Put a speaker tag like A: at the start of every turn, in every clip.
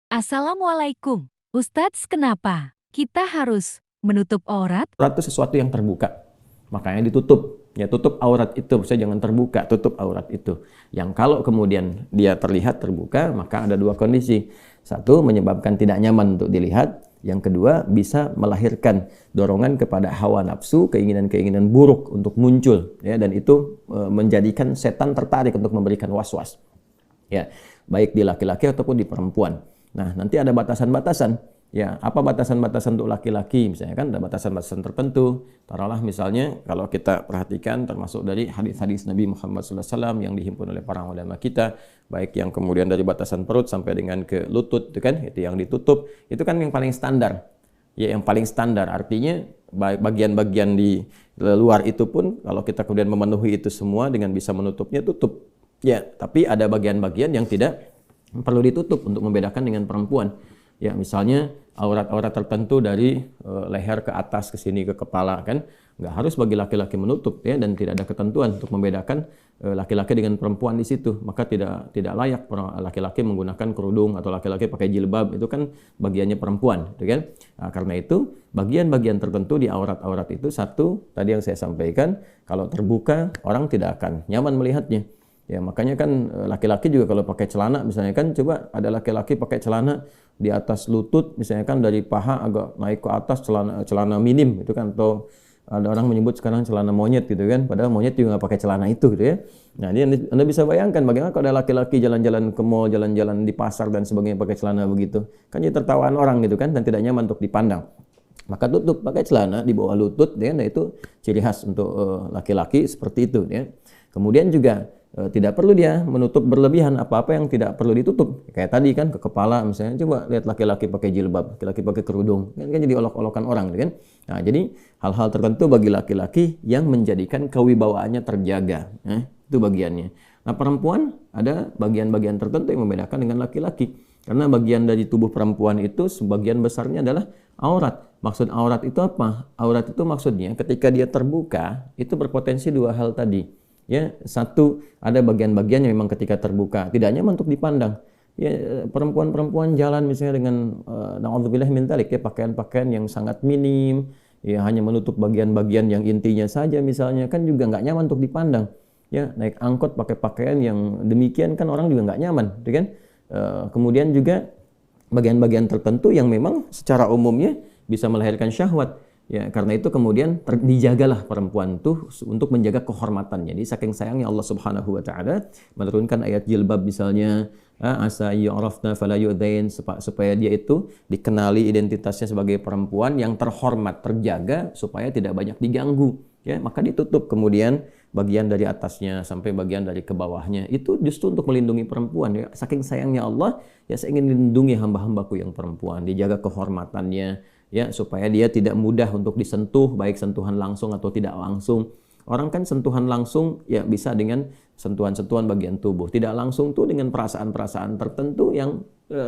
A: Assalamualaikum. Ustadz, kenapa kita harus menutup aurat?
B: Aurat itu sesuatu yang terbuka, makanya ditutup. Ya, tutup aurat itu, saya jangan terbuka, tutup aurat itu. Yang kalau kemudian dia terlihat terbuka, maka ada dua kondisi. Satu, menyebabkan tidak nyaman untuk dilihat. Yang kedua, bisa melahirkan dorongan kepada hawa nafsu, keinginan-keinginan buruk untuk muncul. Ya, dan itu menjadikan setan tertarik untuk memberikan was-was. Ya, baik di laki-laki ataupun di perempuan. Nah, nanti ada batasan-batasan. Ya, apa batasan-batasan untuk laki-laki? Misalnya kan ada batasan-batasan tertentu. Taruhlah misalnya kalau kita perhatikan termasuk dari hadis-hadis Nabi Muhammad SAW yang dihimpun oleh para ulama kita, baik yang kemudian dari batasan perut sampai dengan ke lutut, itu kan, itu yang ditutup, itu kan yang paling standar. Ya, yang paling standar artinya bagian-bagian di luar itu pun kalau kita kemudian memenuhi itu semua dengan bisa menutupnya, tutup. Ya, tapi ada bagian-bagian yang tidak perlu ditutup untuk membedakan dengan perempuan. Ya, misalnya aurat-aurat tertentu dari leher ke atas ke sini ke kepala kan nggak harus bagi laki-laki menutup ya, dan tidak ada ketentuan untuk membedakan laki-laki dengan perempuan di situ. Maka tidak layak laki-laki menggunakan kerudung atau laki-laki pakai jilbab, itu kan bagiannya perempuan, gitu kan? Nah, karena itu bagian-bagian tertentu di aurat-aurat itu, satu tadi yang saya sampaikan, kalau terbuka orang tidak akan nyaman melihatnya. Ya, makanya kan laki-laki juga kalau pakai celana misalnya kan, coba ada laki-laki pakai celana di atas lutut misalnya kan, dari paha agak naik ke atas, celana minim itu kan, atau ada orang menyebut sekarang celana monyet gitu kan, padahal monyet juga nggak pakai celana itu gitu ya. Nah, ini Anda bisa bayangkan bagaimana kalau ada laki-laki jalan-jalan ke mall, jalan-jalan di pasar dan sebagainya pakai celana begitu, kan jadi tertawaan orang gitu kan, dan tidak nyaman untuk dipandang. Maka tutup pakai celana di bawah lutut ya, nah itu ciri khas untuk laki-laki seperti itu ya. Kemudian juga tidak perlu dia menutup berlebihan apa-apa yang tidak perlu ditutup. Kayak tadi kan ke kepala misalnya, coba lihat laki-laki pakai jilbab, laki-laki pakai kerudung, kan jadi olok-olokan orang kan. Nah, jadi hal-hal tertentu bagi laki-laki yang menjadikan kewibawaannya terjaga, itu bagiannya. Nah, perempuan ada bagian-bagian tertentu yang membedakan dengan laki-laki. Karena bagian dari tubuh perempuan itu sebagian besarnya adalah aurat. Maksud aurat itu apa? Aurat itu maksudnya ketika dia terbuka, itu berpotensi dua hal tadi. Ya, satu, ada bagian-bagian yang memang ketika terbuka tidak nyaman untuk dipandang. Ya, perempuan-perempuan jalan misalnya dengan na'udzubillah min dzalik ya, pakaian-pakaian yang sangat minim, ya hanya menutup bagian-bagian yang intinya saja misalnya, kan juga nggak nyaman untuk dipandang. Ya, naik angkot pakai pakaian yang demikian kan orang juga nggak nyaman, gitu kan? Kemudian juga bagian-bagian tertentu yang memang secara umumnya bisa melahirkan syahwat. Ya, karena itu kemudian dijagalah perempuan tuh untuk menjaga kehormatannya. Jadi saking sayangnya Allah Subhanahu wa taala menurunkan ayat jilbab misalnya, asa yu'rafna fala yu'dain, supaya dia itu dikenali identitasnya sebagai perempuan yang terhormat, terjaga supaya tidak banyak diganggu. Ya, maka ditutup kemudian bagian dari atasnya sampai bagian dari ke bawahnya. Itu justru untuk melindungi perempuan ya. Saking sayangnya Allah, ya saya ingin melindungi hamba-hambaku yang perempuan, dijaga kehormatannya. Ya, supaya dia tidak mudah untuk disentuh, baik sentuhan langsung atau tidak langsung. Orang kan sentuhan langsung ya bisa dengan sentuhan-sentuhan bagian tubuh. Tidak langsung tuh dengan perasaan-perasaan tertentu yang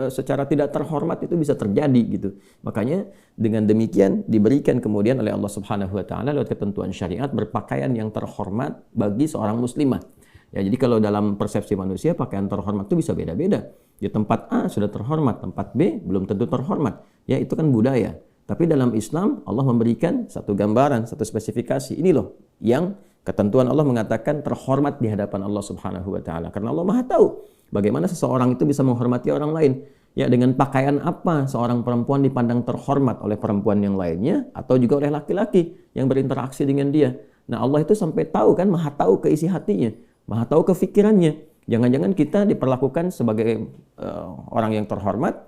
B: secara tidak terhormat itu bisa terjadi gitu. Makanya dengan demikian diberikan kemudian oleh Allah Subhanahu wa taala lewat ketentuan syariat berpakaian yang terhormat bagi seorang muslimah. Ya, jadi kalau dalam persepsi manusia pakaian terhormat itu bisa beda-beda. Di tempat A sudah terhormat, tempat B belum tentu terhormat. Ya, itu kan budaya. Tapi dalam Islam Allah memberikan satu gambaran, satu spesifikasi. Ini loh yang ketentuan Allah mengatakan terhormat di hadapan Allah Subhanahu wa taala. Karena Allah Maha tahu bagaimana seseorang itu bisa menghormati orang lain. Ya, dengan pakaian apa seorang perempuan dipandang terhormat oleh perempuan yang lainnya atau juga oleh laki-laki yang berinteraksi dengan dia. Nah, Allah itu sampai tahu kan, Maha tahu keisi hatinya, Maha tahu kefikirannya. Jangan-jangan kita diperlakukan sebagai orang yang terhormat,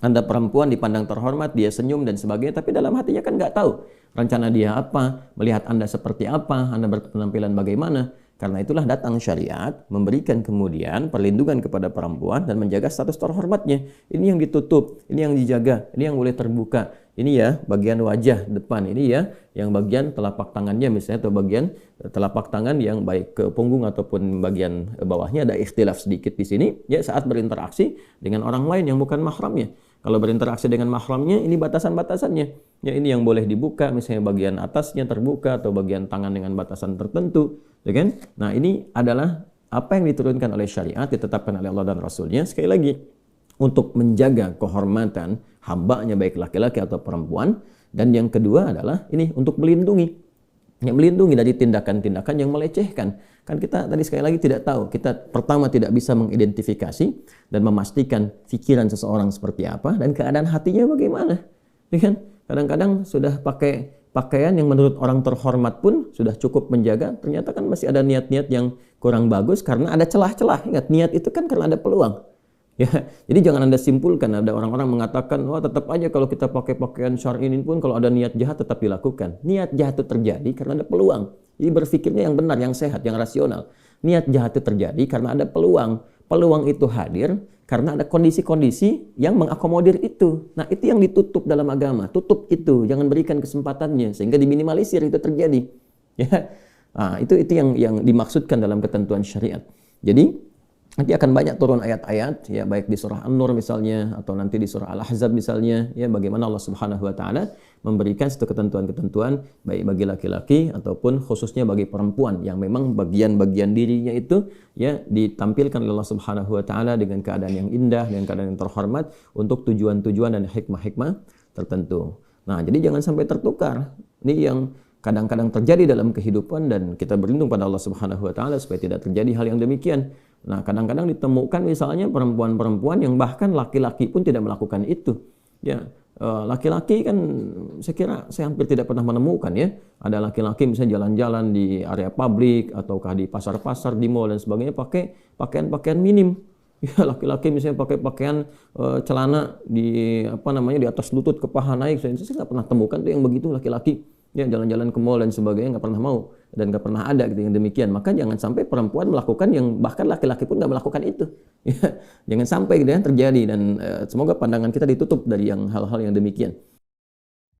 B: Anda perempuan dipandang terhormat, dia senyum dan sebagainya, tapi dalam hatinya kan nggak tahu rencana dia apa, melihat Anda seperti apa, Anda berpenampilan bagaimana. Karena itulah datang syariat memberikan kemudian perlindungan kepada perempuan dan menjaga status terhormatnya. Ini yang ditutup, ini yang dijaga, ini yang boleh terbuka. Ini ya bagian wajah depan, ini ya yang bagian telapak tangannya misalnya, atau bagian telapak tangan yang baik ke punggung ataupun bagian bawahnya ada ikhtilaf sedikit di sini ya, saat berinteraksi dengan orang lain yang bukan mahramnya. Kalau berinteraksi dengan mahramnya, ini batasan-batasannya. Ya, ini yang boleh dibuka, misalnya bagian atasnya terbuka atau bagian tangan dengan batasan tertentu, ya kan? Nah, ini adalah apa yang diturunkan oleh syariat, ditetapkan oleh Allah dan Rasulnya. Sekali lagi, untuk menjaga kehormatan hambanya baik laki-laki atau perempuan. Dan yang kedua adalah ini untuk melindungi. Yang melindungi dari tindakan-tindakan yang melecehkan. Kan kita tadi sekali lagi tidak tahu. Kita pertama tidak bisa mengidentifikasi dan memastikan pikiran seseorang seperti apa dan keadaan hatinya bagaimana. Ya kan? Kadang-kadang sudah pakai pakaian yang menurut orang terhormat pun sudah cukup menjaga, ternyata kan masih ada niat-niat yang kurang bagus karena ada celah-celah. Ingat, niat itu kan karena ada peluang. Ya, jadi jangan Anda simpulkan, ada orang-orang mengatakan, wah tetap aja kalau kita pakai pakaian syar'i ini pun kalau ada niat jahat tetap dilakukan. Niat jahat itu terjadi karena ada peluang. Jadi berpikirnya yang benar, yang sehat, yang rasional. Niat jahat itu terjadi karena ada peluang. Peluang itu hadir karena ada kondisi-kondisi yang mengakomodir itu. Nah, itu yang ditutup dalam agama. Tutup itu, jangan berikan kesempatannya sehingga diminimalisir itu terjadi. Ya. Nah, itu yang dimaksudkan dalam ketentuan syariat. Jadi nanti akan banyak turun ayat-ayat, ya baik di surah An-Nur misalnya atau nanti di surah Al-Ahzab misalnya, ya bagaimana Allah Subhanahu Wa Taala memberikan satu ketentuan-ketentuan baik bagi laki-laki ataupun khususnya bagi perempuan yang memang bagian-bagian dirinya itu ya ditampilkan oleh Allah Subhanahu Wa Taala dengan keadaan yang indah, dengan keadaan yang terhormat untuk tujuan-tujuan dan hikmah-hikmah tertentu. Nah, jadi jangan sampai tertukar. Ini yang kadang-kadang terjadi dalam kehidupan dan kita berlindung pada Allah Subhanahu Wa Taala supaya tidak terjadi hal yang demikian. Nah, kadang-kadang ditemukan misalnya perempuan-perempuan yang bahkan laki-laki pun tidak melakukan itu. Ya, laki-laki kan saya hampir tidak pernah menemukan ya. Ada laki-laki misalnya jalan-jalan di area publik ataukah di pasar-pasar, di mall dan sebagainya pakai pakaian-pakaian minim. Ya, laki-laki misalnya pakai pakaian celana di di atas lutut ke paha naik. Saya nggak pernah temukan tuh yang begitu laki-laki. Ya, jalan-jalan ke mall dan sebagainya nggak pernah mau dan nggak pernah ada gitu yang demikian. Maka jangan sampai perempuan melakukan yang bahkan laki-laki pun nggak melakukan itu. Ya, jangan sampai gitu ya terjadi dan semoga pandangan kita ditutup dari yang hal-hal yang demikian.